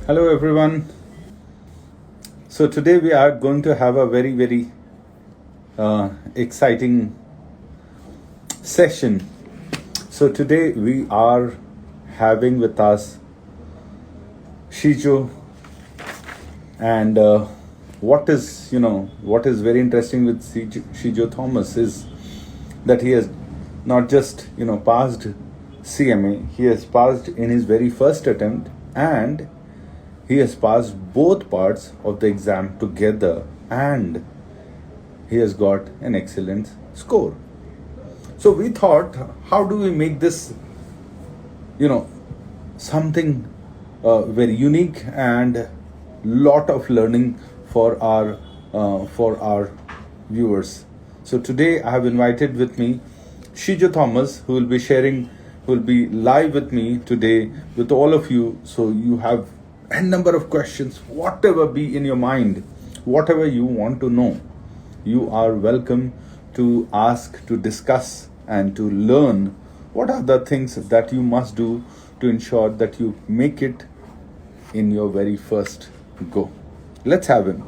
Hello everyone. So today we are going to have a very exciting session. So today we are having with us Shijo, and what is very interesting with Shijo Thomas is that he has not just passed CMA, he has passed in his very first attempt, and he has passed both parts of the exam together, and he has got an excellent score. So we thought, how do we make this, you know, something very unique and lot of learning for our viewers. So today I have invited with me Shijo Thomas, who will be sharing, who will be live with me today with all of you. So you have a number of questions, whatever be in your mind, whatever you want to know, you are welcome to ask, to discuss, and to learn what are the things that you must do to ensure that you make it in your very first go. Let's have him.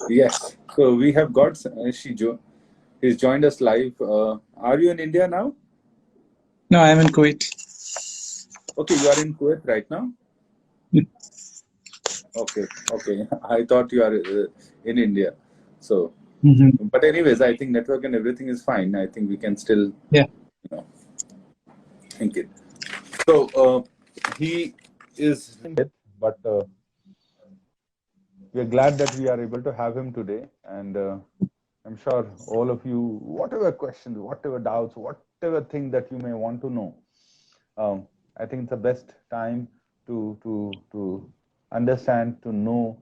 Yes. So we have got Shijo. He's joined us live. Are you in India now? No, I am in Kuwait. Okay, you are in Kuwait right now? Okay. I thought you are in India. So, but anyways, I think network and everything is fine. I think we can still, think it. So he is, but we are glad that we are able to have him today, and I'm sure all of you, whatever questions, whatever doubts, whatever thing that you may want to know, I think it's the best time to understand, to know,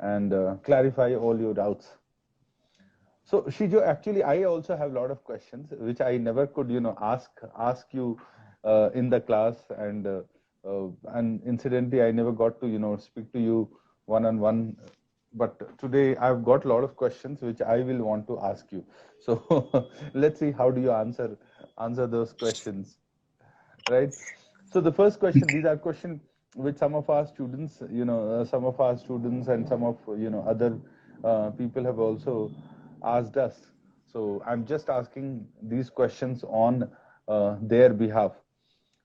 and clarify all your doubts. So Shijo, actually, I also have a lot of questions which I never could, ask you in the class, and incidentally, I never got to, speak to you one-on-one. But today I've got a lot of questions which I will want to ask you. So let's see how do you answer those questions, right? So the first question, these are questions which some of our students, and some of other people have also asked us. So I'm just asking these questions on their behalf.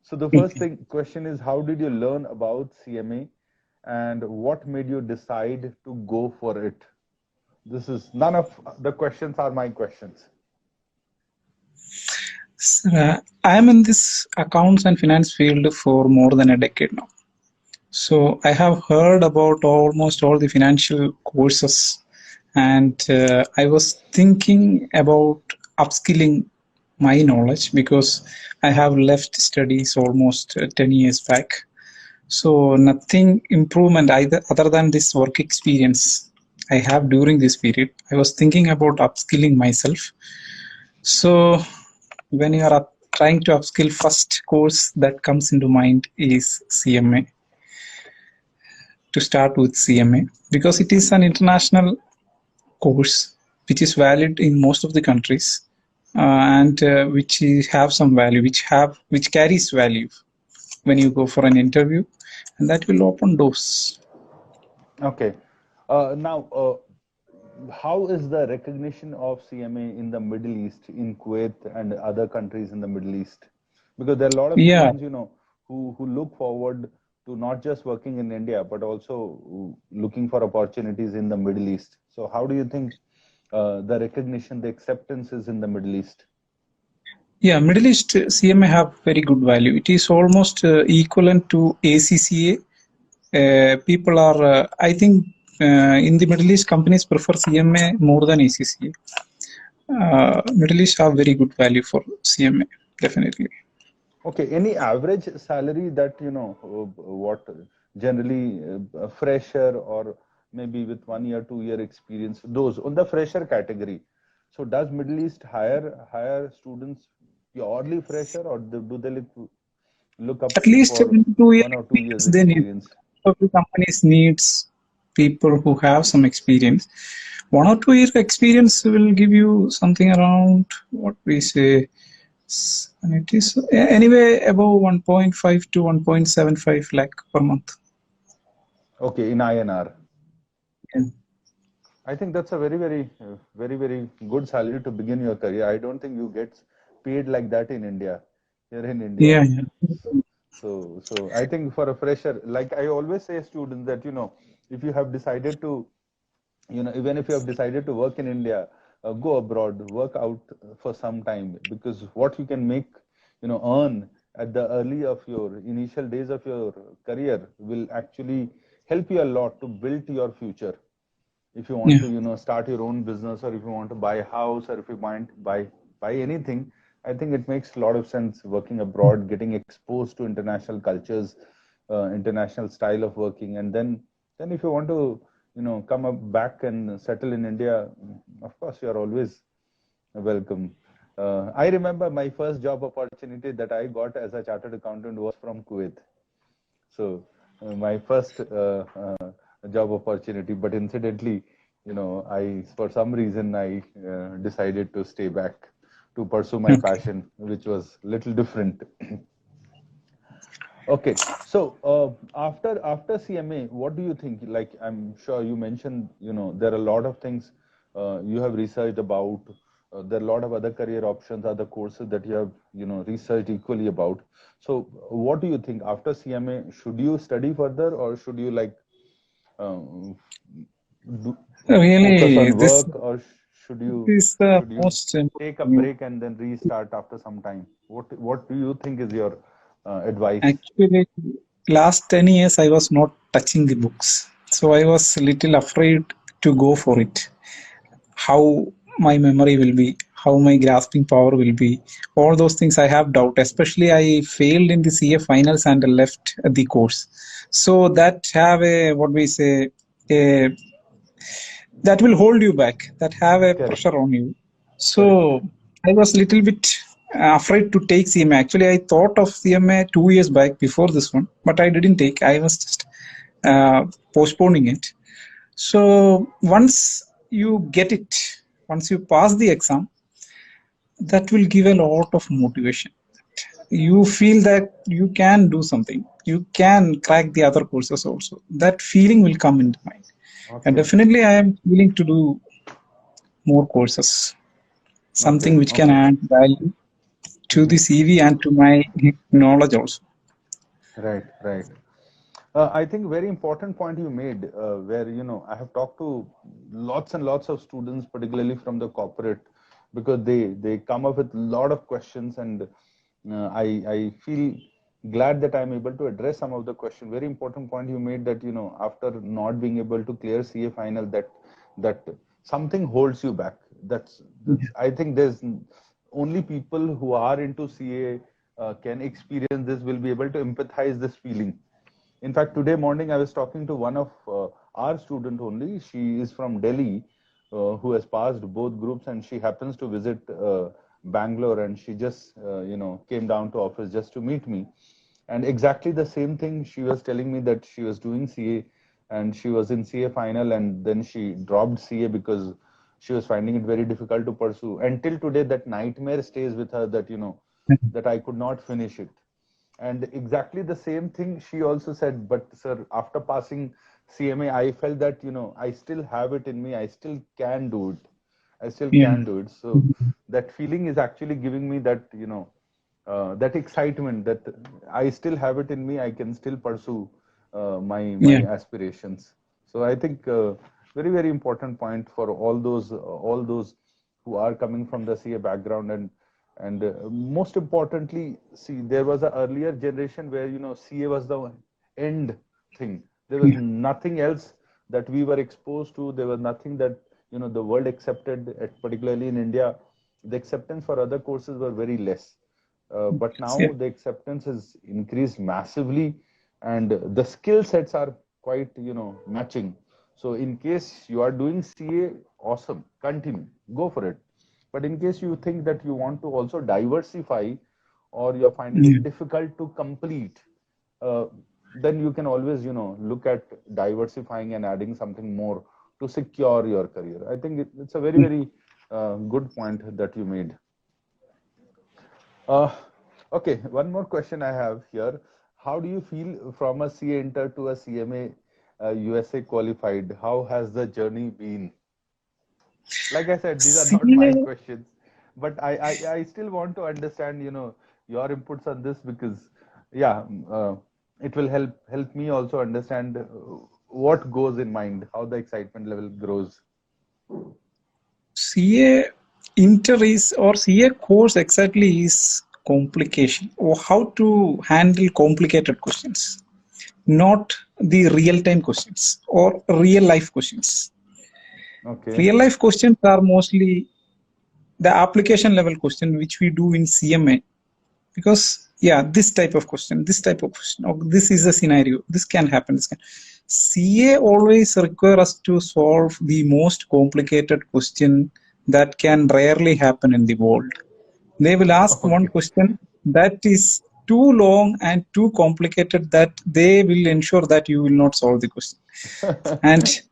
So the first question is, how did you learn about CMA, and what made you decide to go for it? This is, none of the questions are my questions. I am in this accounts and finance field for more than a decade now. So I have heard about almost all the financial courses, and I was thinking about upskilling my knowledge because I have left studies almost 10 years back. So nothing improvement other than this work experience I have during this period. I was thinking about upskilling myself. So when you are trying to upskill, first course that comes into mind is CMA. To start with CMA, because it is an international course which is valid in most of the countries, and which have some value, which carries value when you go for an interview, and that will open doors. Okay. Now, how is the recognition of CMA in the Middle East, in Kuwait and other countries in the Middle East? Because there are a lot of students, who look forward to not just working in India, but also looking for opportunities in the Middle East. So how do you think the recognition, the acceptance is in the Middle East? Yeah, Middle East CMA have very good value. It is almost equivalent to ACCA. People are, I think, in the Middle East, companies prefer CMA more than ACCA. Middle East have very good value for CMA, definitely. Okay, any average salary that, what generally a fresher or maybe with 1 year, 2 year experience, those on the fresher category. So does Middle East hire students purely fresher, or do they look up at least for 2 years 1 or 2 years they need. experience? Every companies needs people who have some experience. 1 or 2 years experience will give you something around what we say And it is anyway above 1.5 to 1.75 lakh per month. Okay, in INR. Yeah. I think that's a very good salary to begin your career. I don't think you get paid like that in India, here in India. Yeah, yeah. So I think for a fresher, like I always say students that, if you have decided to, even if you have decided to work in India, go abroad, work out for some time, because what you can make, earn at the early of your initial days of your career will actually help you a lot to build your future. If you want Yeah. to, start your own business, or if you want to buy a house, or if you want buy anything, I think it makes a lot of sense working abroad, getting exposed to international cultures, international style of working, and then if you want to, come up back and settle in India, of course you are always welcome. I remember my first job opportunity that I got as a chartered accountant was from Kuwait. So my first job opportunity, but incidentally, I for some reason I decided to stay back to pursue my Okay. passion, which was little different. Okay, so after CMA, what do you think? Like, I'm sure you mentioned, there are a lot of things you have researched about. There are a lot of other career options, other courses that you have, researched equally about. So, what do you think after CMA? Should you study further, or should you like um, do, focus Really, on this work, or should you is the should you most take a important. break and then restart after some time? What do you think is your advice? Actually, last 10 years I was not touching the books. So I was little afraid to go for it. How my memory will be, how my grasping power will be. All those things I have doubt. Especially I failed in the CA finals and left the course. So that have a what we say a that will hold you back, that have a Correct. pressure on you. So Correct. I was little bit afraid to take CMA. Actually, I thought of CMA 2 years back before this one, but I didn't take. I was just uh, postponing it. So once you get it, once you pass the exam, that will give a lot of motivation. You feel that you can do something, you can crack the other courses also. That feeling will come into mind. And Okay. definitely I am willing to do more courses, Okay. something which can Okay. add value to the Hmm. CV and to my knowledge also. Right. Right. I think very important point you made, where I have talked to lots and lots of students, particularly from the corporate, because they come up with a lot of questions, and I feel glad that I'm able to address some of the question. Very important point you made, that after not being able to clear CA final, that something holds you back. That's I think there's only people who are into CA can experience this, will be able to empathize this feeling. In fact, today morning I was talking to one of our student only. She is from Delhi, who has passed both groups, and she happens to visit Bangalore, and she just came down to office just to meet me. And exactly the same thing she was telling me, that she was doing CA, and she was in CA final, and then she dropped CA because she was finding it very difficult to pursue. Until today, that nightmare stays with her, that that I could not finish it. And exactly the same thing she also said, but sir, after passing CMA, I felt that, I still have it in me. I still can do it. I still Yeah, can do it. So that feeling is actually giving me that, that excitement, that I still have it in me. I can still pursue my yeah, aspirations. So I think very important point for all those who are coming from the CA background. And most importantly, see, there was a earlier generation where CA was the end thing. There was yeah, nothing else that we were exposed to. There was nothing that the world accepted, particularly in India. The acceptance for other courses were very less. But yeah, now the acceptance has increased massively, and the skill sets are quite matching. So in case you are doing CA, awesome, continue, go for it. But in case you think that you want to also diversify, or you're finding yeah, it difficult to complete, uh, then you can always look at diversifying and adding something more to secure your career. I think it's a very yeah. very good point that you made. Uh, okay, one more question I have here. How do you feel from a CA inter to a CMA USA qualified? How has the journey been? Like I said, these are not my CA, questions, but I still want to understand, your inputs on this because, yeah, it will help me also understand what goes in mind, how the excitement level grows. CA inter is or CA course exactly is complication or how to handle complicated questions, not the real time questions or real life questions. Okay. Real life questions are mostly the application level question which we do in CMA because yeah, this type of question, or this is a scenario, this can happen, this can. CA always require us to solve the most complicated question that can rarely happen in the world. They will ask one Okay. question that is too long and too complicated that they will ensure that you will not solve the question, and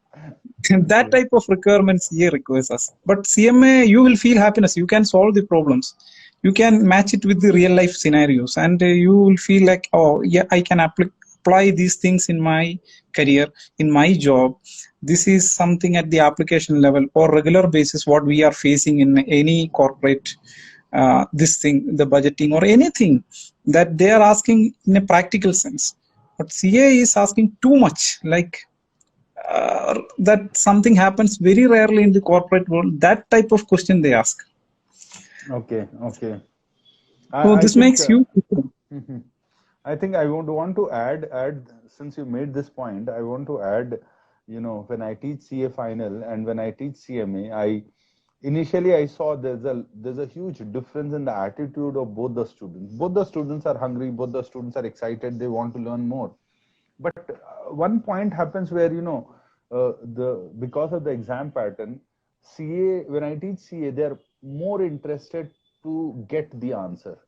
that Okay. type of requirements CA requires us. But CMA, you will feel happiness. You can solve the problems. You can match it with the real life scenarios, and you will feel like, oh yeah, I can apply these things in my career, in my job. This is something at the application level or regular basis what we are facing in any corporate. This thing, the budgeting or anything that they are asking in a practical sense. But CA is asking too much, like that something happens very rarely in the corporate world. That type of question they ask. Okay. Okay. So I this think makes you. I think I would want to add since you made this point, I want to add, when I teach CA final and when I teach CMA, I initially I saw there's a huge difference in the attitude of both the students. Both the students are hungry, both the students are excited, they want to learn more. But one point happens where the because of the exam pattern, CA when I teach CA, they're more interested to get the answer,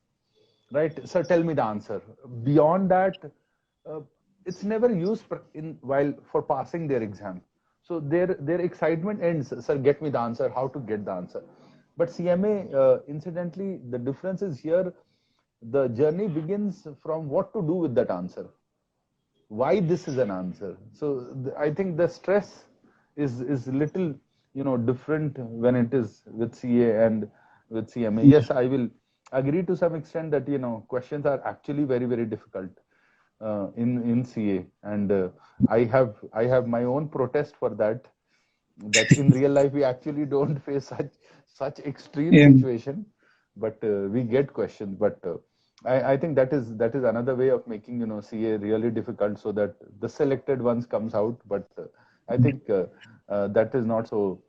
right? So tell me the answer. Beyond that, uh, it's never used in while for passing their exam. So their excitement ends. Sir, get me the answer. How to get the answer? But CMA, incidentally, the difference is here. The journey begins from what to do with that answer, why this is an answer. So I think the stress is little different when it is with CA and with CMA. Yes, I will agree to some extent that questions are actually very very difficult in CA, and I have my own protest for that, that in real life we actually don't face such extreme Yeah. situation, but we get questions. But I think that is another way of making CA really difficult, so that the selected ones comes out. But I think that is not so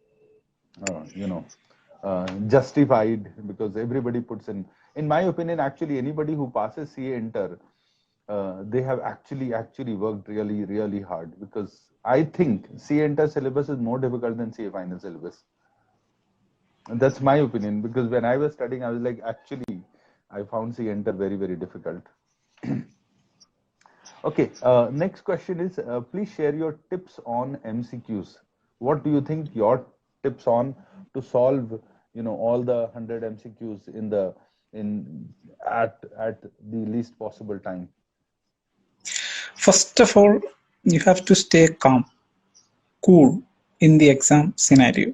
justified, because everybody puts in my opinion, actually anybody who passes CA inter, they have actually worked really really hard, because I think CA inter syllabus is more difficult than CA final syllabus. And that's my opinion, because when I was studying, I was like, actually, I found CA inter very very difficult. Okay, next question is, please share your tips on MCQs. What do you think your tips on to solve, all the 100 MCQs in at the least possible time? First of all, you have to stay calm, cool in the exam scenario.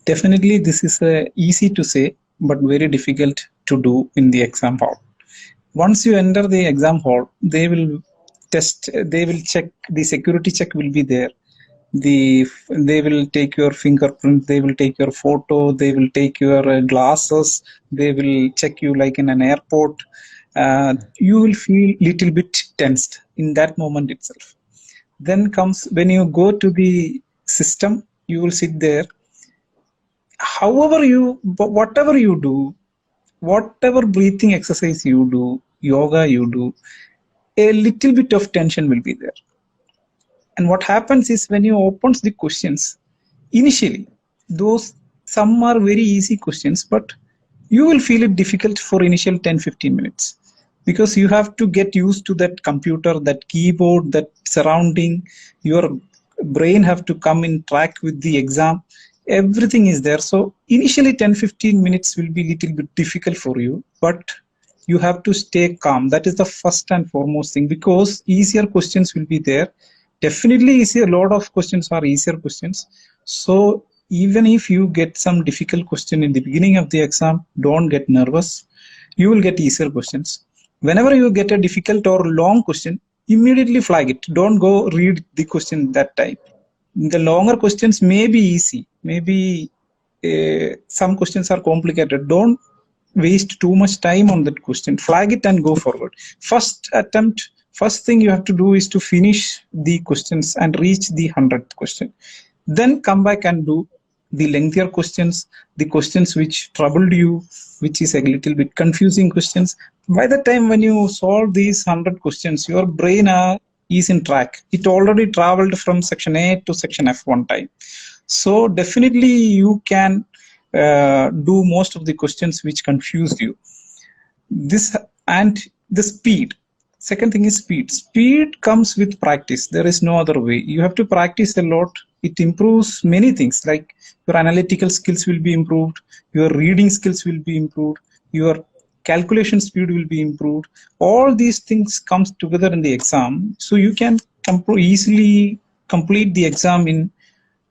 Definitely, this is easy to say, but very difficult to do in the exam hall. Once you enter the exam hall, they will test, they will check, the security check will be there. They will take your fingerprint, they will take your photo, they will take your glasses, they will check you like in an airport. You will feel little bit tensed in that moment itself. Then comes when you go to the system, you will sit there. However you, whatever you do, whatever breathing exercise you do, yoga you do, a little bit of tension will be there. And what happens is when you opens the questions, initially, those some are very easy questions, but you will feel it difficult for initial 10-15 minutes because you have to get used to that computer, that keyboard, that surrounding. Your brain have to come in track with the exam. everything is there. So initially 10-15 minutes will be little bit difficult for you, but you have to stay calm. That is the first and foremost thing, because easier questions will be there. Definitely easier, a lot of questions are easier questions. So even if you get some difficult question in the beginning of the exam, don't get nervous. You will get easier questions. Whenever you get a difficult or long question, immediately flag it. Don't go read the question that time. The longer questions may be easy, maybe some questions are complicated. Don't waste too much time on that question. Flag it and go forward. First attempt, first thing you have to do is to finish the questions and reach the 100th question. Then come back and do the lengthier questions, the questions which troubled you, which is a little bit confusing questions. By the time when you solve these 100 questions, your brain is in track. It already traveled from section A to section F one time. So definitely you can do most of the questions which confused you. This and the speed. Second thing is speed. Speed comes with practice. There is no other way. You have to practice a lot. It improves many things, like your analytical skills will be improved, your reading skills will be improved, your calculation speed will be improved. All these things comes together in the exam. So you can easily complete the exam in,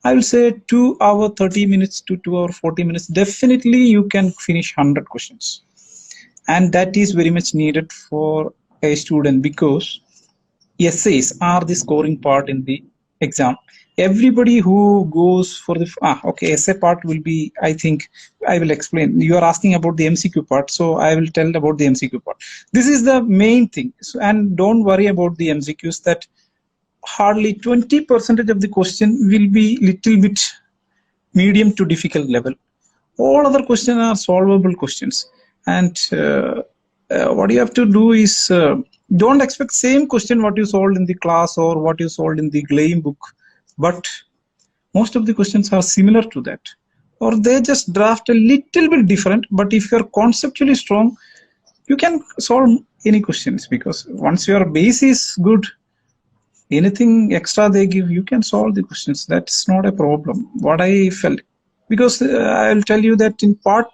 I will say, 2 hour 30 minutes to 2 hour 40 minutes. Definitely you can finish 100 questions. And that is very much needed for a student, because essays are the scoring part in the exam. Everybody who goes for the essay part will be, I think I will explain. You are asking about the MCQ part, so I will tell about the MCQ part. This is the main thing. So, and don't worry about the MCQs, that hardly 20% of the question will be little bit medium to difficult level. All other questions are solvable questions. And what you have to do is don't expect same question what you solved in the class or what you solved in the Gleim book, but most of the questions are similar to that, or they just draft a little bit different. But if you're conceptually strong, you can solve any questions, because once your base is good, anything extra they give, you can solve the questions. That's not a problem, what I felt. Because I'll tell you that in part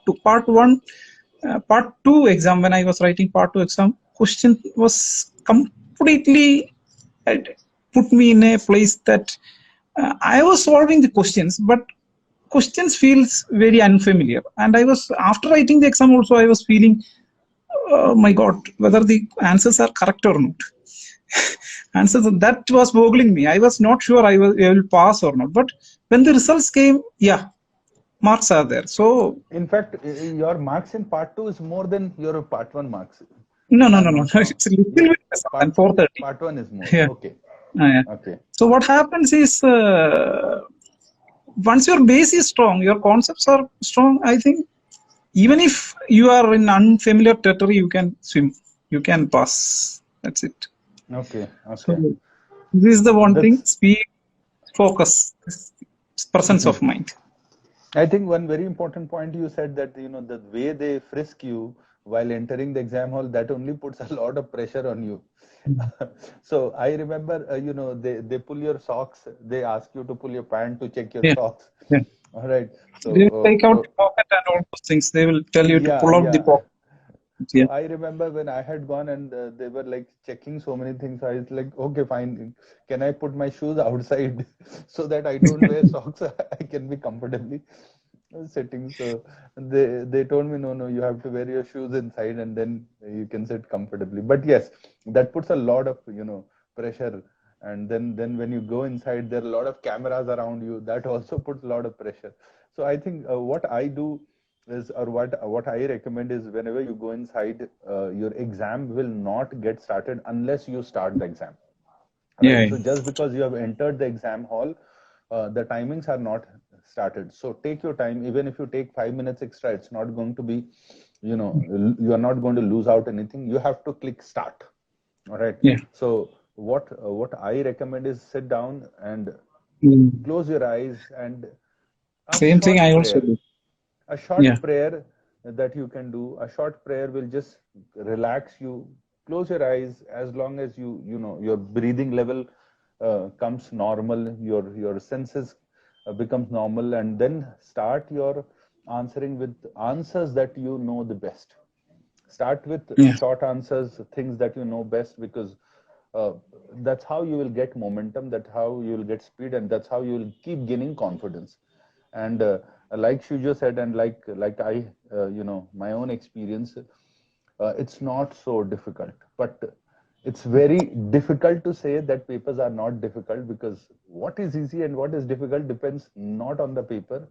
two exam, when I was writing part 2 exam, question was completely put me in a place that I was solving the questions, but questions feels very unfamiliar. And I was, after writing the exam also, I was feeling, oh my God, whether the answers are correct or not. Answers, that was boggling me. I was not sure I will pass or not. But when the results came, yeah, marks are there. So in fact, your marks in part 2 is more than your part 1 marks. No. It's a little bit less than 430. Part 1 is more. Yeah. Okay. Yeah. Okay. So what happens is, once your base is strong, your concepts are strong, I think even if you are in unfamiliar territory, you can swim, you can pass. That's it. Okay. So this is the one thing: speed, focus, presence of mind. I think one very important point you said, that the way they frisk you while entering the exam hall, that only puts a lot of pressure on you. So I remember, they pull your socks. They ask you to pull your pant to check your socks. Yeah. All right. So they will take out the pocket and all those things. They will tell you to pull out the pocket. So I remember when I had gone and they were like checking so many things. I was like, okay, fine. Can I put my shoes outside so that I don't wear socks? I can be comfortably sitting. So they told me, no, you have to wear your shoes inside and then you can sit comfortably. But yes, that puts a lot of, pressure. And then when you go inside, there are a lot of cameras around you. That also puts a lot of pressure. So I think what I do is, or what I recommend is, whenever you go inside, your exam will not get started unless you start the exam. Right? Yeah. So just because you have entered the exam hall, the timings are not started. So take your time. Even if you take 5 minutes extra, it's not going to be, you are not going to lose out anything. You have to click start. All right. Yeah. So what I recommend is sit down and close your eyes, and same thing I also do. A short prayer that you can do. A short prayer will just relax you. Close your eyes. As long as your breathing level comes normal, your senses becomes normal, and then start your answering with answers that you know the best. Start with Yeah. short answers, things that you know best, because uh, that's how you will get momentum, that's how you will get speed, and that's how you will keep gaining confidence. And like Shijo said, and like I, my own experience, it's not so difficult, but it's very difficult to say that papers are not difficult, because what is easy and what is difficult depends not on the paper,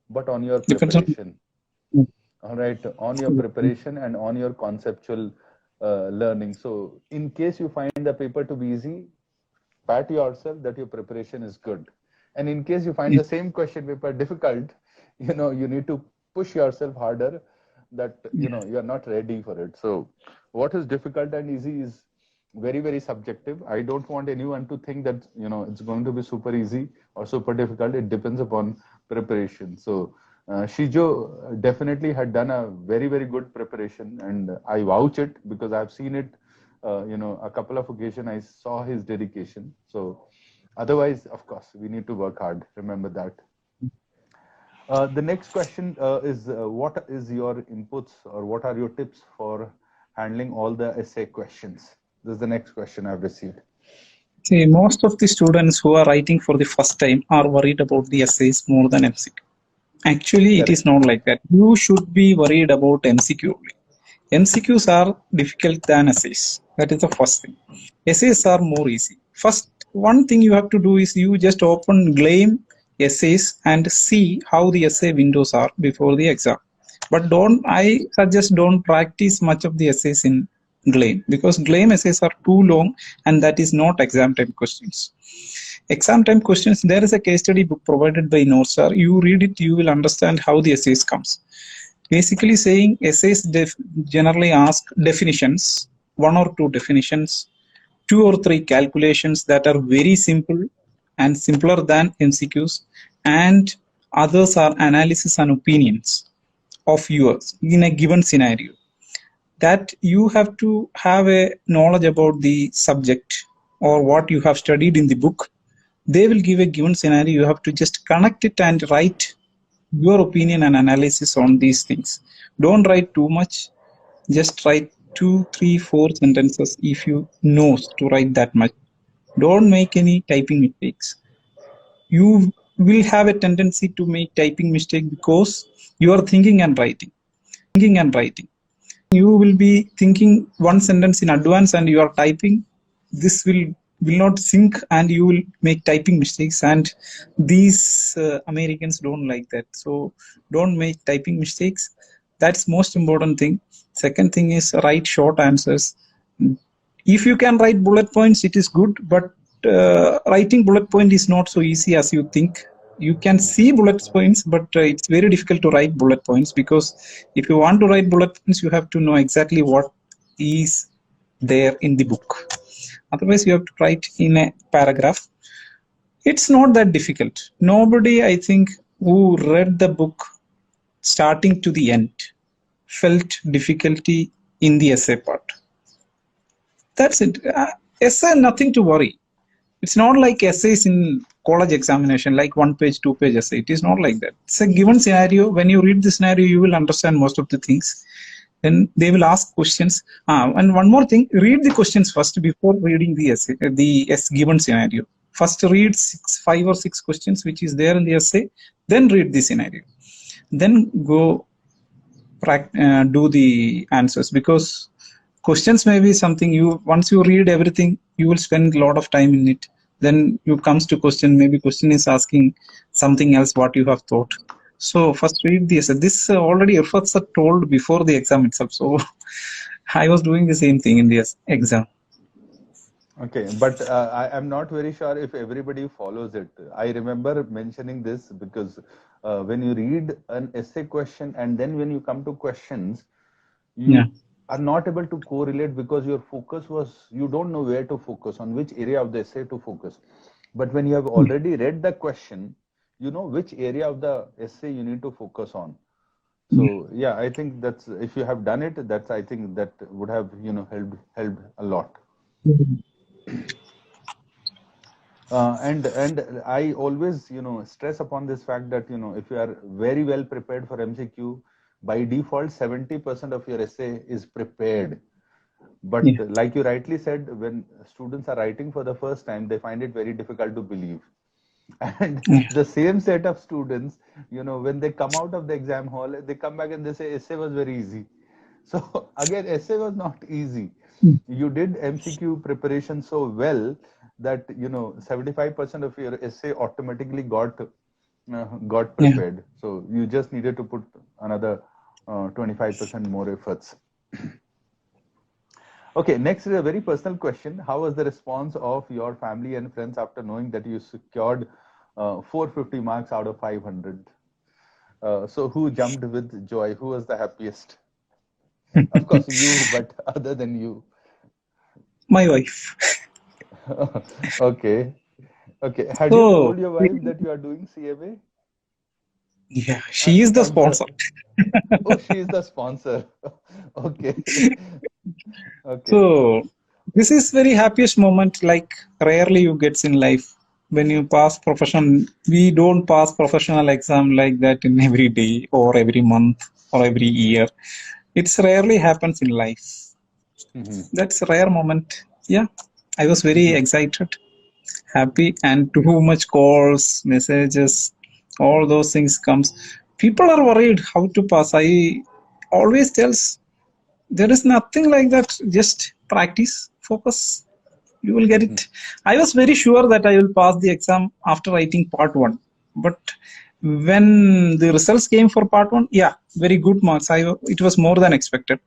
but on your Depends on. preparation. All right, on your preparation and on your conceptual learning. So in case you find the paper to be easy, pat yourself that your preparation is good. And in case you find Yeah. the same question paper difficult, you need to push yourself harder, that Yeah. you're not ready for it. So what is difficult and easy is very, very subjective. I don't want anyone to think that it's going to be super easy or super difficult. It depends upon preparation. So Shijo definitely had done a very, very good preparation, and I vouch it because I've seen it. A couple of occasions I saw his dedication. So otherwise, of course, we need to work hard. Remember that. The next question is what is your inputs, or what are your tips for handling all the essay questions? This is the next question I've received. See, most of the students who are writing for the first time are worried about the essays more than MCQ. Actually, it is Correct. not like that. You should be worried about MCQ only. MCQs are difficult than essays. That is the first thing. Essays are more easy. First, one thing you have to do is you just open Gleam essays and see how the essay windows are before the exam. But I suggest don't practice much of the essays in Gleam, because Gleam essays are too long and that is not exam time questions. Exam time questions, there is a case study book provided by NorthStar. You read it, you will understand how the essays comes. Basically saying essays generally ask definitions, one or two definitions, two or three calculations that are very simple and simpler than MCQs, and others are analysis and opinions of yours in a given scenario. That you have to have a knowledge about the subject or what you have studied in the book. They will give a given scenario. You have to just connect it and write your opinion and analysis on these things. Don't write too much. Just write 2, 3, 4 sentences if you know to write that much. Don't make any typing mistakes. You will have a tendency to make typing mistake because you are thinking and writing. You will be thinking one sentence in advance and you are typing. This will not sync and you will make typing mistakes, and these Americans don't like that. So don't make typing mistakes. That's most important thing. Second thing is write short answers. If you can write bullet points, it is good, but writing bullet point is not so easy as you think. You can see bullet points, but it's very difficult to write bullet points, because if you want to write bullet points, you have to know exactly what is there in the book. Otherwise, you have to write in a paragraph. It's not that difficult. Nobody, I think, who read the book starting to the end felt difficulty in the essay part. That's it. Essay, nothing to worry. It's not like essays in college examination, like 1 page, 2 page essay. It is not like that. It's a given scenario. When you read the scenario, you will understand most of the things. Then they will ask questions. And one more thing, read the questions first before reading the essay, given scenario. First read 5 or 6 questions which is there in the essay, then read the scenario. Then go do the answers, because questions may be something you, once you read everything, you will spend a lot of time in it. Then you comes to question, maybe question is asking something else what you have thought. So first read the essay. This already Irfat Sir told before the exam itself. So I was doing the same thing in the exam. Okay, but I'm not very sure if everybody follows it. I remember mentioning this because when you read an essay question and then when you come to questions, you Yeah. are not able to correlate, because your focus was, you don't know where to focus, on which area of the essay to focus. But when you have already read the question, you know which area of the essay you need to focus on. So yeah, I think that's, if you have done it, that's, I think that would have helped a lot. And I always, stress upon this fact that, if you are very well prepared for MCQ, by default, 70% of your essay is prepared. But Yeah. like you rightly said, when students are writing for the first time, they find it very difficult to believe. And Yeah. the same set of students, when they come out of the exam hall, they come back and they say, essay was very easy. So again, essay was not easy. Mm. You did MCQ preparation so well that 75% of your essay automatically got Yeah. prepared. So you just needed to put another 25% more efforts. Okay, next is a very personal question. How was the response of your family and friends after knowing that you secured 450 marks out of 500? So who jumped with joy? Who was the happiest? Of course, you, but other than you. My wife. Okay. Okay. Had you So, told your wife that you are doing CMA? yeah, she is the I'm just. sponsor. Oh, she is the sponsor. Okay. Okay. So, this is very happiest moment, like rarely you gets in life. When you pass profession, we don't pass professional exam like that in every day or every month or every year. It's rarely happens in life. Hmm. That's a rare moment. Yeah, I was very Hmm. excited, happy, and too much calls, messages, all those things comes. People are worried how to pass. I always tells there is nothing like that. Just practice, focus. You will get Hmm. it. I was very sure that I will pass the exam after writing part one, but when the results came for part one, yeah, very good marks. It was more than expected.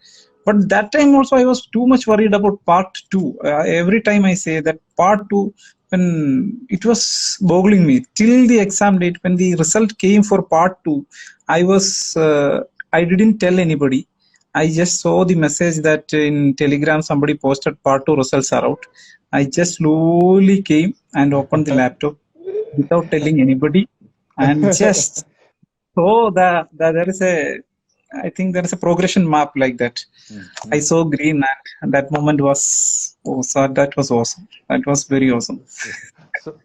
But that time also I was too much worried about part two. Every time I say that part two, when it was boggling me till the exam date, when the result came for part two, I was I didn't tell anybody. I just saw the message that in Telegram somebody posted part two results are out. I just slowly came and opened the laptop without telling anybody, and just so there is a, I think there is a progression map like that. I Hmm. saw green, and that moment was, oh, so that was awesome. That was very awesome. So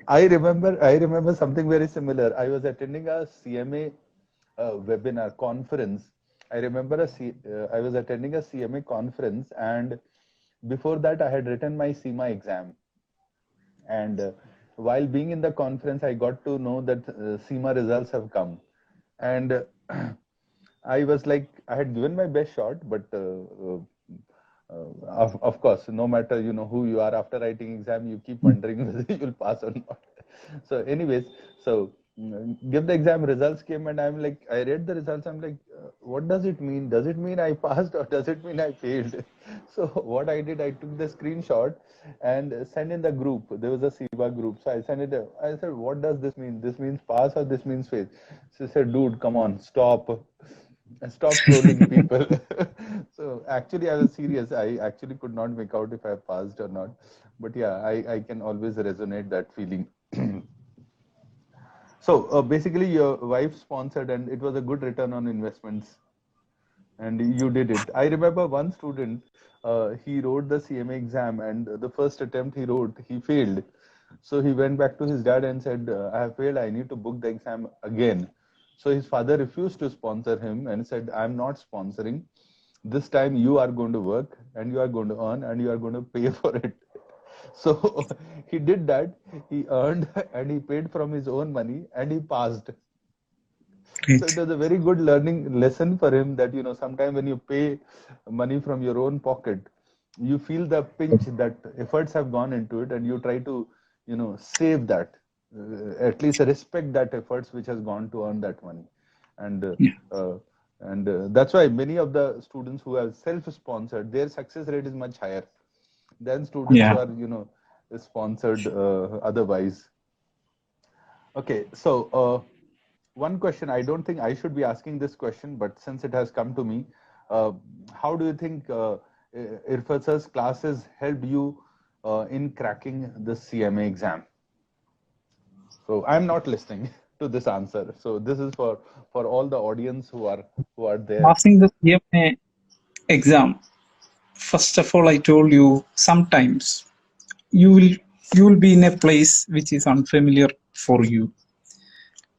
I remember something very similar. I was attending a CMA webinar conference. I remember I was attending a CMA conference, and before that I had written my CMA exam. And while being in the conference, I got to know that CMA results have come. And I was like, I had given my best shot, but of course, no matter who you are after writing exam, you keep wondering whether you'll pass or not. So, anyways, so give the exam results came, and I'm like, I read the results. I'm like, what does it mean? Does it mean I passed or does it mean I failed? So what I did, I took the screenshot and sent in the group. There was a SIBA group, so I sent it. I said, what does this mean? This means pass or this means fail? She said, dude, come on, stop trolling people. So actually I was serious. I actually could not make out if I passed or not, but yeah, I can always resonate that feeling. So basically your wife sponsored and it was a good return on investments, and you did it. I remember one student, he wrote the CMA exam, and the first attempt he wrote, he failed. So he went back to his dad and said, I have failed, I need to book the exam again. So his father refused to sponsor him and said, I'm not sponsoring. This time you are going to work and you are going to earn and you are going to pay for it. So he did that. He earned and he paid from his own money and he passed. So it Great. was a very good learning lesson for him that, sometimes when you pay money from your own pocket, you feel the pinch that efforts have gone into it and you try to, save that, at least respect that efforts which has gone to earn that money. And, Yeah. that's why many of the students who have self-sponsored, their success rate is much higher than students who Yeah. are, sponsored otherwise. Okay, so one question, I don't think I should be asking this question, but since it has come to me, uh, how do you think Irfat Sir's classes helped you in cracking the CMA exam? So I'm not listening to this answer. So this is for all the audience who are there. Passing the CMA exam. First of all, I told you sometimes you will you will be in a place which is unfamiliar for you.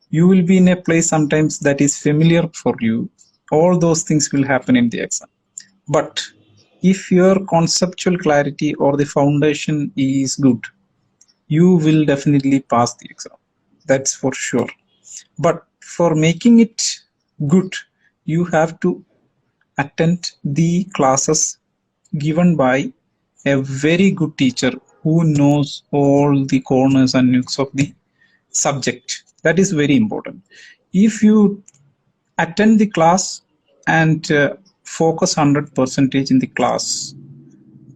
You will be in a place sometimes that is familiar for you. All those things will happen in the exam. But if your conceptual clarity or the foundation is good, you will definitely pass the exam. That's for sure. But for making it good, you have to attend the classes given by a very good teacher who knows all the corners and nooks of the subject. That is very important. If you attend the class and focus 100% in the class,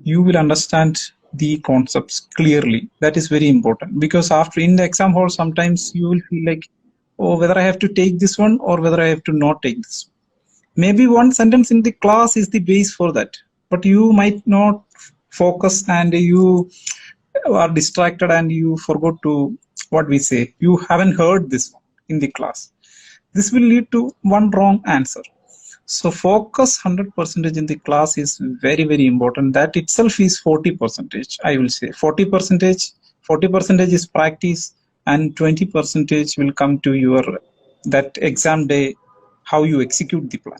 you will understand the concepts clearly. That is very important, because after in the exam hall sometimes you will feel like, oh, whether I have to take this one or whether I have to not take this. Maybe one sentence in the class is the base for that, but you might not focus and you are distracted and you forgot to, what we say, you haven't heard this in the class. This will lead to one wrong answer. So focus 100% in the class is very, very important. That itself is 40%. I will say 40% is practice, and 20% will come to your that exam day, how you execute the plan.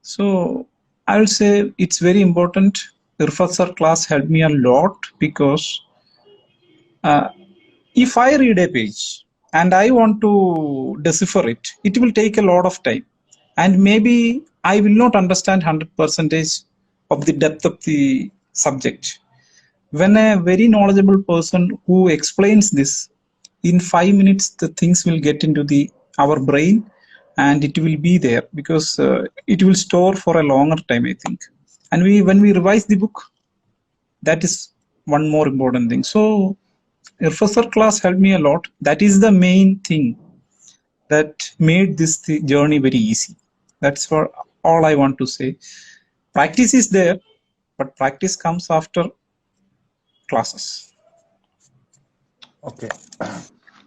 So I will say it's very important. Irfat Sir class helped me a lot, because if I read a page and I want to decipher it, it will take a lot of time. And maybe I will not understand 100% of the depth of the subject. When a very knowledgeable person who explains this, in 5 minutes, the things will get into our brain and it will be there, because it will store for a longer time, I think. And when we revise the book, that is one more important thing. So professor class helped me a lot. That is the main thing that made this journey very easy. That's for all I want to say. Practice is there, but practice comes after classes. Okay.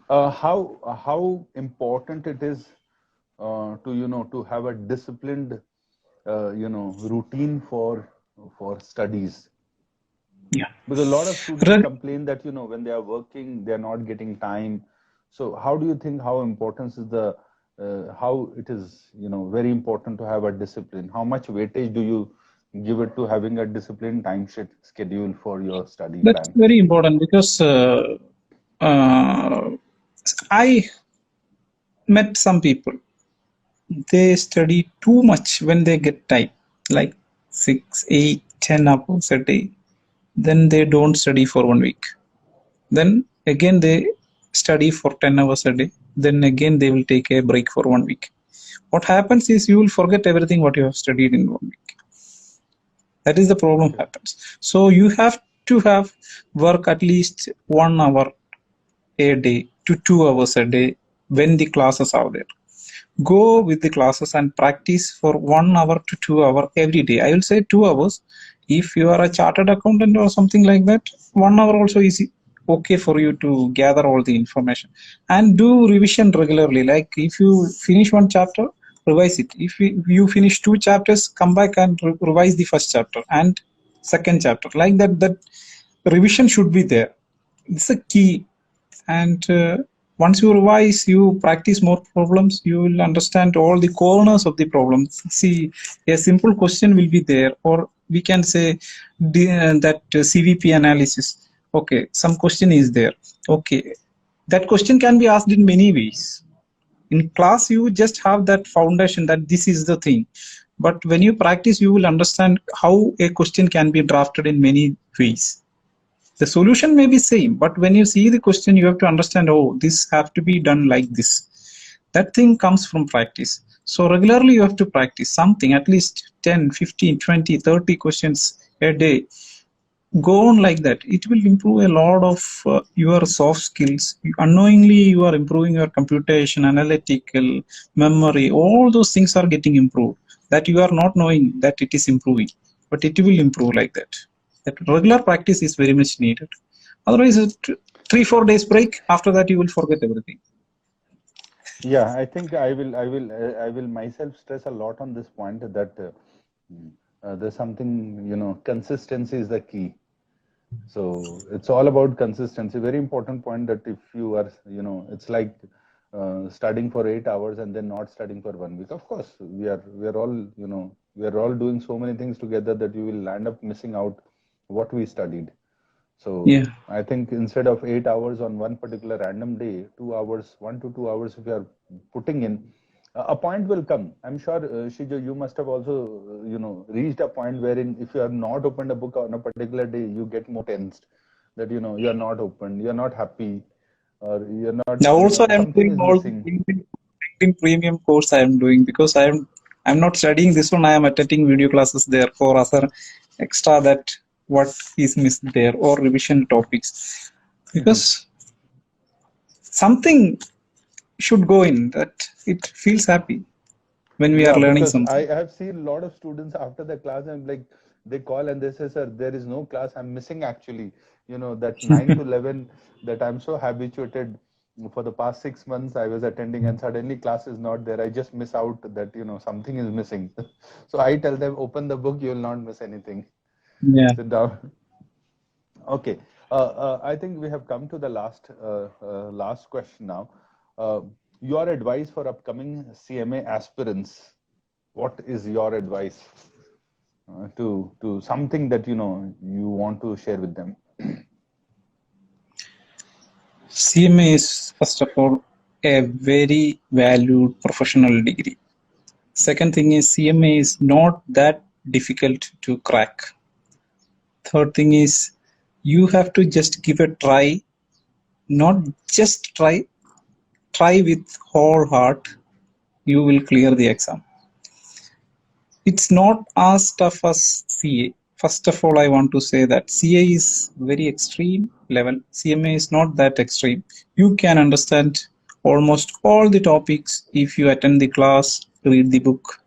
How important it is to have a disciplined routine for studies. Yeah. Because a lot of students complain that when they are working, they are not getting time. So how do you think how important is how it is very important to have a discipline? How much weightage do you give it to having a disciplined time schedule for your study plan? That's very important, because I met some people. They study too much when they get time, like 6, 8, 10 hours a day. Then they don't study for 1 week. Then again they study for 10 hours a day. Then again they will take a break for 1 week. What happens is you will forget everything what you have studied in 1 week. That is the problem happens. So you have to have work at least 1 hour a day to 2 hours a day when the classes are there. Go with the classes and practice for 1 hour to 2 hours every day. I will say 2 hours. If you are a chartered accountant or something like that, 1 hour also is okay for you to gather all the information. And do revision regularly. Like if you finish one chapter, revise it. If you finish 2 chapters, come back and revise the first chapter and second chapter. Like that revision should be there. It's a key. And once you revise, you practice more problems, you will understand all the corners of the problems. See, a simple question will be there, or we can say that CVP analysis. Okay, some question is there. Okay, that question can be asked in many ways. In class, you just have that foundation that this is the thing. But when you practice, you will understand how a question can be drafted in many ways. The solution may be same, but when you see the question, you have to understand, oh, this have to be done like this. That thing comes from practice. So regularly you have to practice something, at least 10, 15, 20, 30 questions a day. Go on like that. It will improve a lot of your soft skills. Unknowingly, you are improving your computation, analytical, memory. All those things are getting improved. That you are not knowing that it is improving, but it will improve like that. That regular practice is very much needed. Otherwise, 3-4 days break. After that, you will forget everything. Yeah, I think I will myself stress a lot on this point that there's something consistency is the key. So it's all about consistency. Very important point that if you are, it's like studying for 8 hours and then not studying for 1 week. Of course, we are all, we are all doing so many things together that you will end up missing out what we studied. So Yeah. I think instead of 8 hours on one particular random day, 2 hours, 1 to 2 hours, if you are putting in, a point will come. I'm sure, Shijo, you must have also, reached a point wherein if you have not opened a book on a particular day, you get more tensed that, you're not open, you're not happy, or you're not, Now also I am something doing is all the missing. LinkedIn premium course I am doing because I'm not studying this one. I am attending video classes there for other extra that what is missed there or revision topics because something should go in that it feels happy when we are Yeah, learning because I something. have seen a lot of students after the class and like they call and they say, "Sir, there is no class. I'm missing actually. That 9 to 11 that I'm so habituated for the past 6 months I was attending, and suddenly class is not there. I just miss out that something is missing." So I tell them, open the book. You will not miss anything. Yeah. Sit down. Okay. I think we have come to the last question now. Uh, your advice for upcoming CMA aspirants. What is your advice to something that you want to share with them? CMA is first of all a very valued professional degree. Second thing is CMA is not that difficult to crack. Third thing is you have to just give a try, not just try with whole heart. You will clear the exam. It's not as tough as CA. First of all, I want to say that CA is very extreme level. CMA is not that extreme. You can understand almost all the topics if you attend the class, read the book,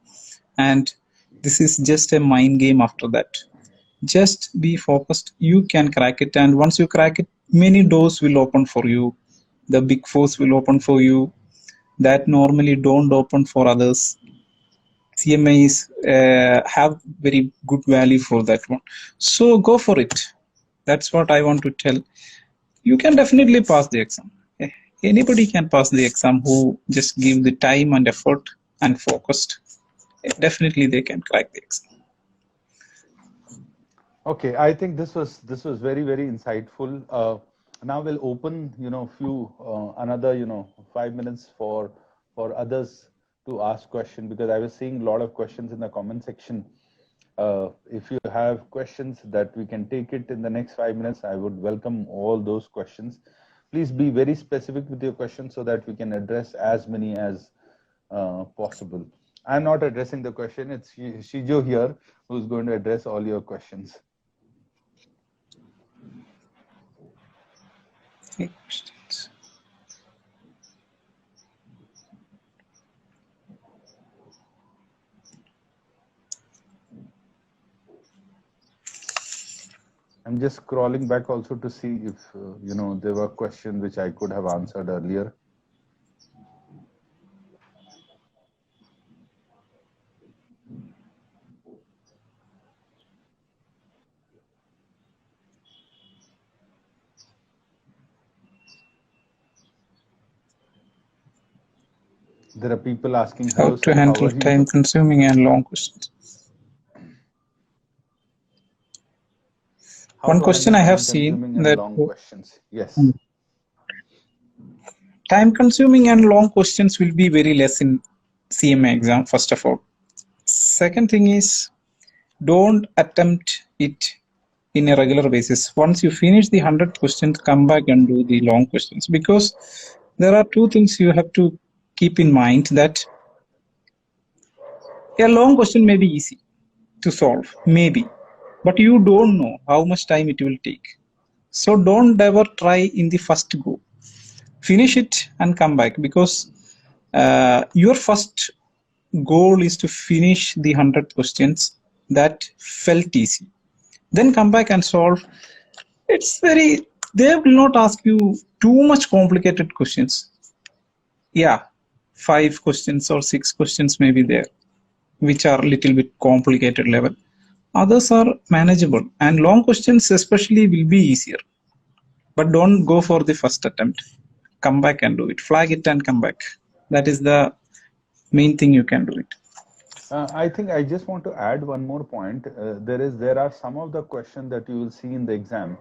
and this is just a mind game after that. Just be focused. You can crack it, and once you crack it, many doors will open for you. The big fours will open for you that normally don't open for others. CMAs have very good value for that one. So go for it. That's what I want to tell. You can definitely pass the exam. Anybody can pass the exam who just give the time and effort and focused. Definitely they can crack the exam. Okay, I think this was very very insightful. Now we'll open few another 5 minutes for others to ask question, because I was seeing a lot of questions in the comment section. If you have questions that we can take it in the next 5 minutes, I would welcome all those questions. Please be very specific with your questions so that we can address as many as possible. I'm not addressing the question. It's Shijo here who's going to address all your questions. I'm just scrolling back also to see if there were questions which I could have answered earlier. There are people asking, How "Hello, to sir, how handle are you?" time consuming and long questions. How One to question handle I have seen time-consuming and that long questions? Yes. time consuming and long questions will be very less in CMA exam, first of all. Second thing is don't attempt it in a regular basis. Once you finish the 100 questions, come back and do the long questions, because there are two things you have to keep in mind. That a long question may be easy to solve, maybe, but you don't know how much time it will take. So don't ever try in the first go. Finish it and come back, because your first goal is to finish the 100 questions that felt easy. Then come back and solve. It's very, they will not ask you too much complicated questions. Yeah, 5 questions or 6 questions may be there, which are a little bit complicated level. Others are manageable, and long questions especially will be easier. But don't go for the first attempt. Come back and do it. Flag it and come back. That is the main thing you can do it. I think I just want to add one more point. There are some of the questions that you will see in the exam,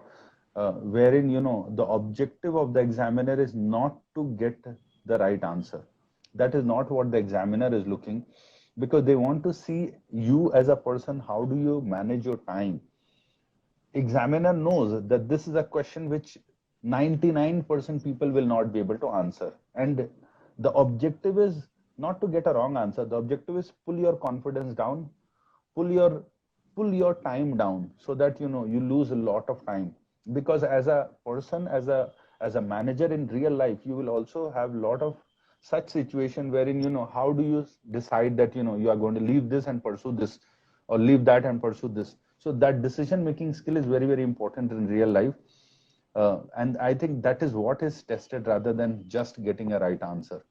wherein the objective of the examiner is not to get the right answer. That is not what the examiner is looking, because they want to see you as a person. How do you manage your time? Examiner knows that this is a question which 99% people will not be able to answer, and the objective is not to get a wrong answer. The objective is pull your confidence down, pull your time down, so that you lose a lot of time. Because as a person, as a manager in real life, you will also have a lot of such situation wherein how do you decide that you are going to leave this and pursue this, or leave that and pursue this. So that decision making skill is very, very important in real life. And I think that is what is tested, rather than just getting a right answer.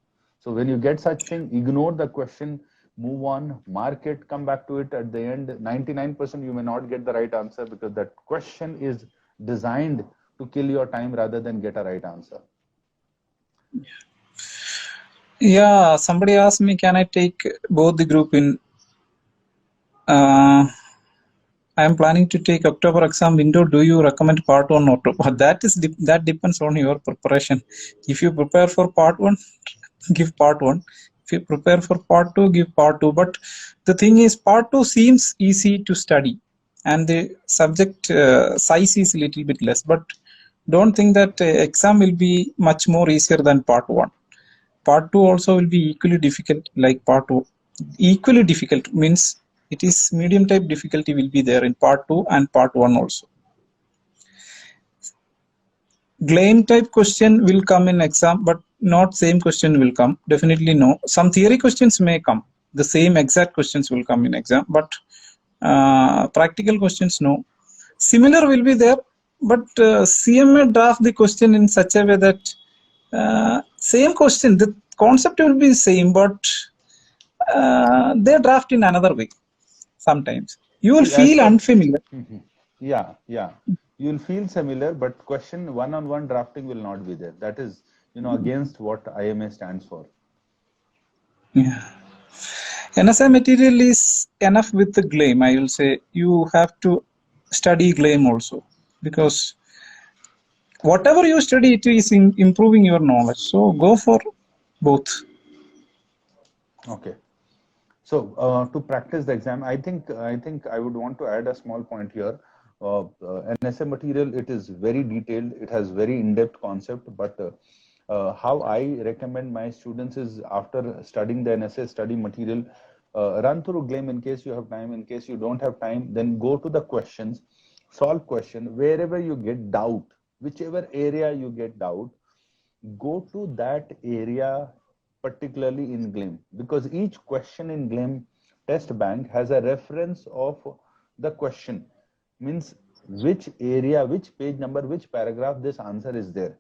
So when you get such thing, ignore the question, move on, mark it, come back to it at the end. 99% you may not get the right answer, because that question is designed to kill your time rather than get a right answer. Yeah, somebody asked me, can I take both the group in? I am planning to take October exam window. Do you recommend part 1 or 2? That depends on your preparation. If you prepare for part 1, give part 1. If you prepare for part 2, give part 2. But the thing is, part 2 seems easy to study, and the subject size is a little bit less. But don't think that exam will be much more easier than part 1. Part 2 also will be equally difficult like part 2. Equally difficult means it is medium type difficulty will be there in part 2 and part 1 also. Claim type question will come in exam, but not same question will come. Definitely no. Some theory questions may come. The same exact questions will come in exam, but practical questions no. Similar will be there, but CMA draft the question in such a way that same question, the concept will be same, but they draft in another way. Sometimes you will feel unfamiliar. Yeah, you'll feel similar, but question one-on-one drafting will not be there. That is against what IMA stands for. Yeah. NSA material is enough with the GLAIM. I will say you have to study GLAIM also, because whatever you study, it is improving your knowledge. So go for both. Okay. So to practice the exam, I think I would want to add a small point here. NSA material, it is very detailed. It has very in-depth concept, but how I recommend my students is, after studying the NSA study material, run through GLAIM in case you have time. In case you don't have time, then go to the questions, solve question. Wherever you get doubt, whichever area you get doubt, go to that area, particularly in GLAIM, because each question in GLAIM test bank has a reference of the question, means which area, which page number, which paragraph this answer is there.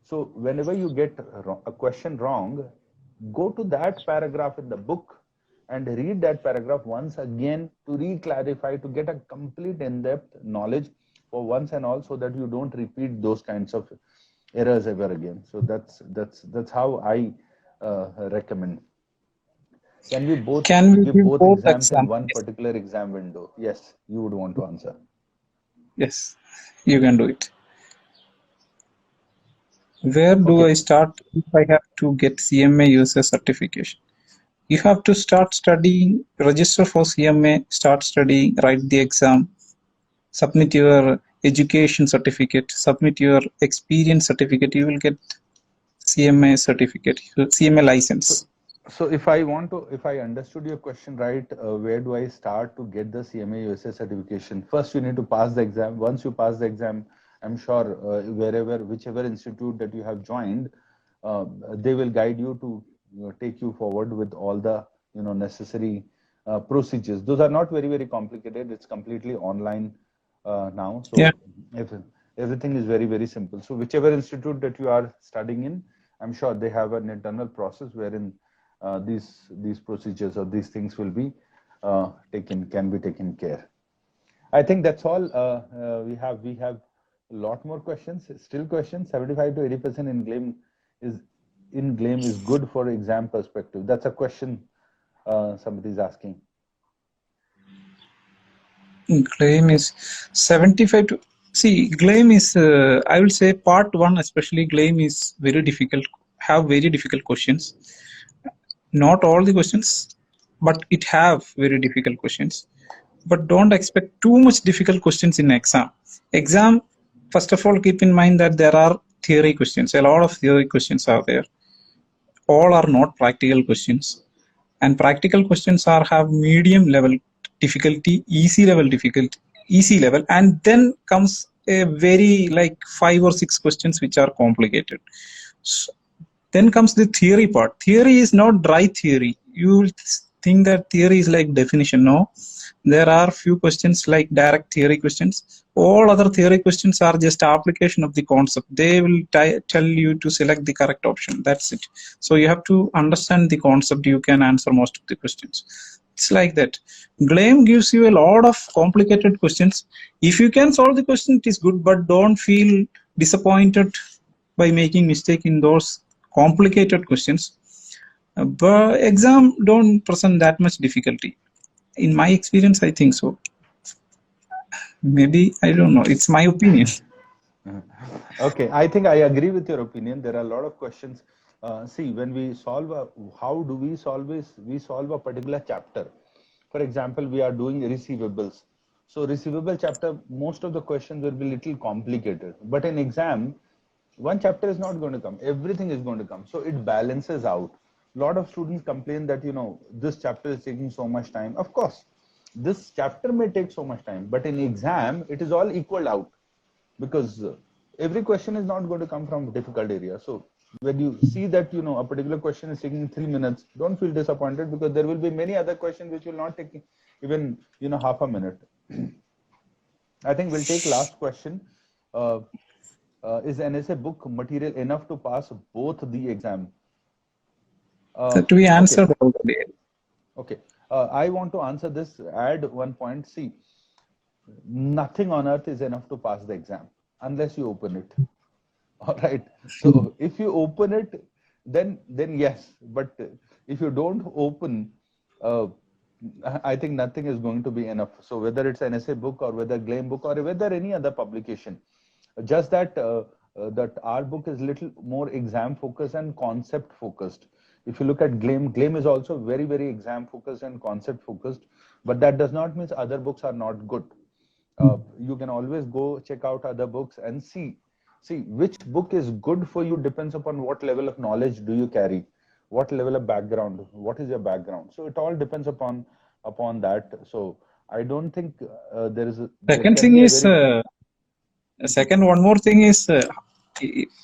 So whenever you get a question wrong, go to that paragraph in the book and read that paragraph once again to re-clarify, to get a complete in-depth knowledge for once and all, so that you don't repeat those kinds of errors ever again. So that's how I recommend. Can we both give both exams in one particular exam window? Yes, you would want to answer. Yes, you can do it. Where do I start if I have to get CMA USA certification? You have to start studying, register for CMA, start studying, write the exam, submit your education certificate, submit your experience certificate. You will get CMA certificate, CMA license. So if I understood your question right, where do I start to get the CMA USA certification? First, you need to pass the exam. Once you pass the exam, I'm sure whichever institute that you have joined, they will guide you to take you forward with all the necessary procedures. Those are not very, very complicated. It's completely online now. So yeah. Everything is very, very simple. So whichever institute that you are studying in, I'm sure they have an internal process wherein these procedures or these things will be can be taken care. I think that's all. We have a lot more questions. Still questions. 75 to 80% is is good for exam perspective. That's a question somebody's asking. Claim is 75 to see. Claim is I will say part one, especially claim is very difficult. Have very difficult questions. Not all the questions, but it have very difficult questions. But don't expect too much difficult questions in exam. Exam, first of all, keep in mind that there are theory questions. A lot of theory questions are there. All are not practical questions, and practical questions are have medium level difficulty, easy level, and then comes a very like 5 or 6 questions which are complicated. So, then comes the theory part. Theory is not dry theory. You will think that theory is like definition. No, there are few questions like direct theory questions. All other theory questions are just application of the concept. They will tell you to select the correct option. That's it. So you have to understand the concept. You can answer most of the questions. It's like that. GLAM gives you a lot of complicated questions. If you can solve the question, it is good, but don't feel disappointed by making mistake in those complicated questions. But exam don't present that much difficulty. In my experience, I think so. Maybe, I don't know. It's my opinion. Okay, I think I agree with your opinion. There are a lot of questions. See, when we solve how do we solve this? We solve a particular chapter. For example, we are doing receivables. So receivable chapter, most of the questions will be little complicated. But in exam, one chapter is not going to come. Everything is going to come. So it balances out. A lot of students complain that, this chapter is taking so much time. Of course, this chapter may take so much time, but in exam, it is all equaled out because every question is not going to come from difficult area. So when you see that, a particular question is taking 3 minutes, don't feel disappointed because there will be many other questions which will not take even, half a minute. I think we'll take last question. Is an essay book material enough to pass both the exam? That we answered already. Okay. I want to answer this, add one point. See, nothing on earth is enough to pass the exam unless you open it. All right. So if you open it, then yes. But if you don't open, I think nothing is going to be enough. So whether it's an essay book or whether GLAM book or whether any other publication, just that that our book is little more exam focused and concept focused. If you look at GLAM is also very, very exam focused and concept focused, but that does not mean other books are not good. You can always go check out other books and see which book is good for you depends upon what level of knowledge do you carry, what level of background, what is your background. So it all depends upon that. So I don't think there is a Second thing is one more thing is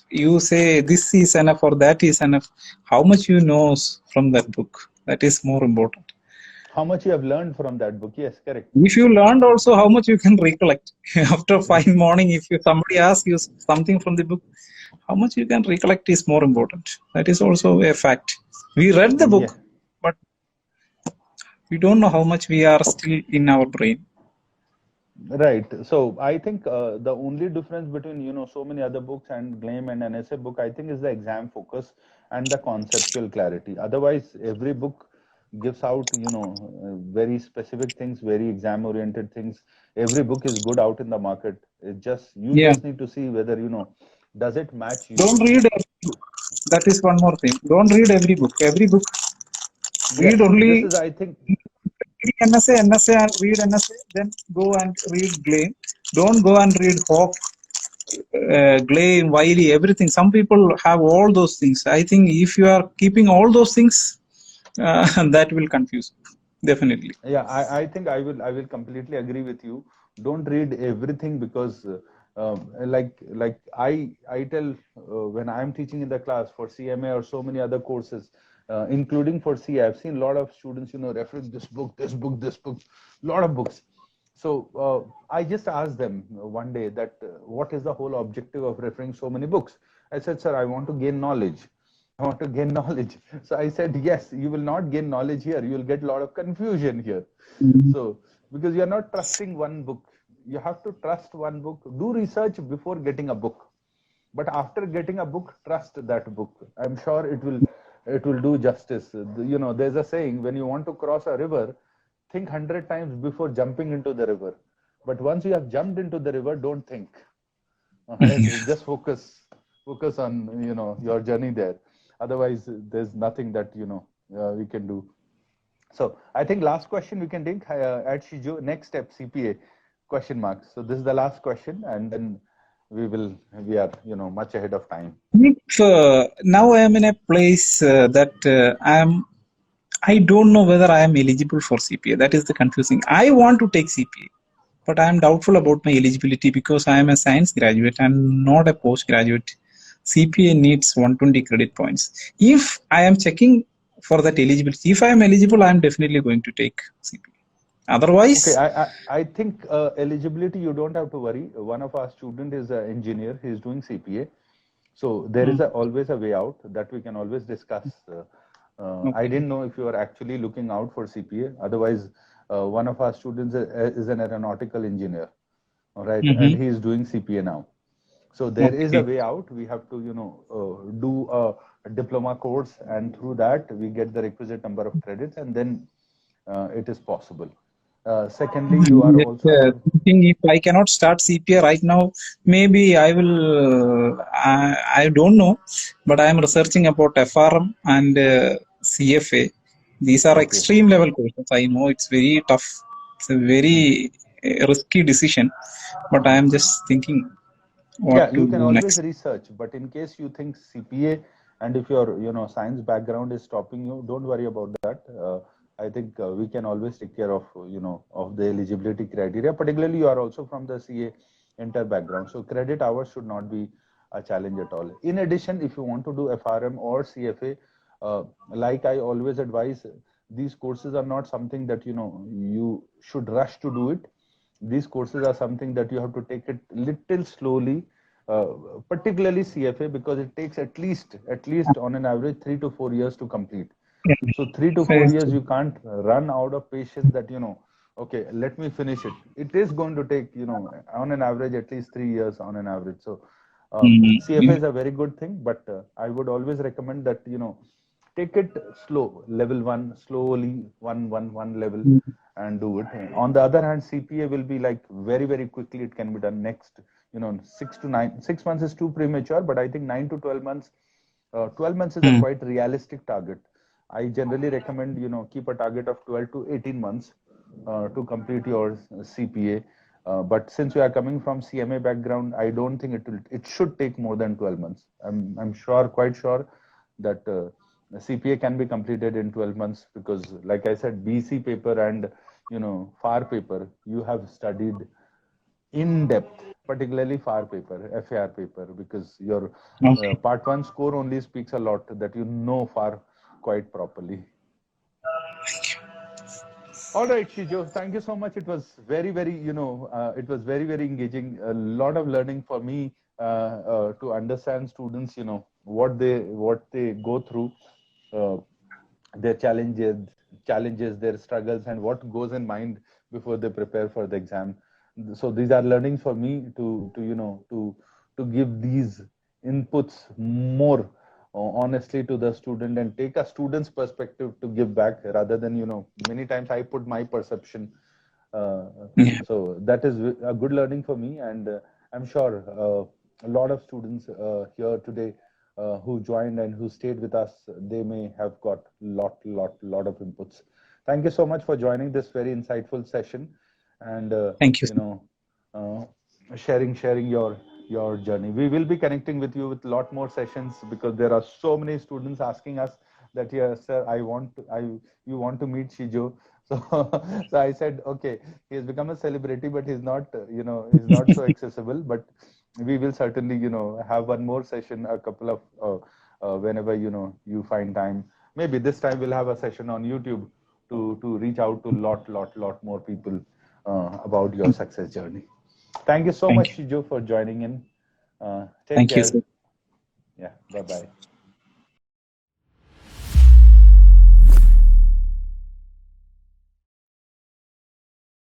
you say this is enough or that is enough. How much you know from that book, that is more important. How much you have learned from that book? Yes, correct. If you learned also, how much you can recollect after 5 morning. If somebody asks you something from the book, how much you can recollect is more important. That is also a fact. We read the book, but we don't know how much we are still in our brain. Right. So I think the only difference between so many other books and GLAM and an essay book, I think, is the exam focus and the conceptual clarity. Otherwise, every book gives out very specific things, very exam oriented things. Every book is good out in the market. It just just need to see whether does it match you. Don't read every book. That is one more thing. Don't read every book. Read only. This is, I think, NSA and read NSA, then go and read GLAM. Don't go and read Hawk, GLAM, Wiley, everything. Some people have all those things. I think if you are keeping all those things, that will confuse you. Definitely. Yeah, I think I will completely agree with you. Don't read everything because like I tell when I'm teaching in the class for CMA or so many other courses, including for CA, I've seen a lot of students referring this book, lot of books. So I just asked them one day that what is the whole objective of referring so many books? I said, sir, I want to gain knowledge. I want to gain knowledge. So I said, yes, you will not gain knowledge here. You will get a lot of confusion here. So because you are not trusting one book, you have to trust one book. Do research before getting a book, but after getting a book, trust that book. I'm sure it will do justice. You know, there's a saying, when you want to cross a river, think 100 times before jumping into the river. But once you have jumped into the river, don't think. All right, just focus on, you know, your journey there. Otherwise, there's nothing that, you know, we can do. So I think last question we can take at Shijo. Next step, CPA question mark. So this is the last question, and then we are, you know, much ahead of time. If now I am in a place that I don't know whether I am eligible for CPA. That is the confusing. I want to take CPA, but I am doubtful about my eligibility because I am a science graduate and not a postgraduate. CPA needs 120 credit points. If I am checking for that eligibility, if I am eligible, I am definitely going to take CPA. Otherwise, okay, I think eligibility, you don't have to worry. One of our student is an engineer. He is doing CPA. So there is always a way out that we can always discuss. okay. I didn't know if you are actually looking out for CPA. Otherwise, one of our students is an aeronautical engineer, all right, and he is doing CPA now. So there is a way out. We have to, you know, do a diploma course, and through that we get the requisite number of credits, and then it is possible. Secondly, you are also thinking if I cannot start CPA right now, maybe I will. I don't know, but I am researching about FRM and CFA. These are extreme level courses. I know it's very tough. It's a very risky decision, but I am just thinking what to you can do always next. research, but in case you think CPA, and if your, you know, science background is stopping you, don't worry about that. I think we can always take care of, you know, of the eligibility criteria. Particularly, you are also from the CA inter background, so credit hours should not be a challenge at all. In addition, if you want to do FRM or CFA, like I always advise, these courses are not something that, you know, you should rush to do it. These courses are something that you have to take it little slowly, uh, particularly CFA, because it takes at least on an average 3 to 4 years to complete. So 3 to 4 years, you can't run out of patience that, you know, okay, let me finish it. It is going to take, you know, on an average at least 3 years on an average. So CFA is a very good thing, but I would always recommend that, you know, take it slow, level one, slowly, one level, and do it. On the other hand, CPA will be like very quickly. It can be done next, you know, 6 months is too premature, but I think 9 to 12 months. 12 months is a quite realistic target. I generally recommend, you know, keep a target of 12 to 18 months to complete your CPA. But since you are coming from CMA background, I don't think it should take more than 12 months. I'm sure, quite sure, that CPA can be completed in 12 months, because like I said, BC paper and, you know, FAR paper, you have studied in depth, particularly FAR paper, FAR paper, because your part one score only speaks a lot that you know FAR quite properly. All right, Shijo, thank you so much. It was very, you know, it was very engaging. A lot of learning for me to understand students, you know, what they go through, uh, their challenges, their struggles, and what goes in mind before they prepare for the exam. So these are learnings for me to you know, to give these inputs more honestly to the student, and take a student's perspective to give back, rather than, you know, many times I put my perception. uh, so that is a good learning for me, and I'm sure a lot of students here today who joined and who stayed with us, they may have got lot of inputs. Thank you so much for joining this very insightful session, and Thank you. you know, sharing your journey. We will be connecting with you with a lot more sessions, because there are so many students asking us that, yes sir, you want to meet Shijo. So so I said, okay, he has become a celebrity, but he's not, you know, he's not so accessible. But we will certainly, you know, have one more session, a couple of whenever, you know, you find time. Maybe this time we'll have a session on YouTube to reach out to lot more people about your success journey. Thank you so much, Shijo, for joining in. Take Thank you, care. sir. Yeah, bye-bye.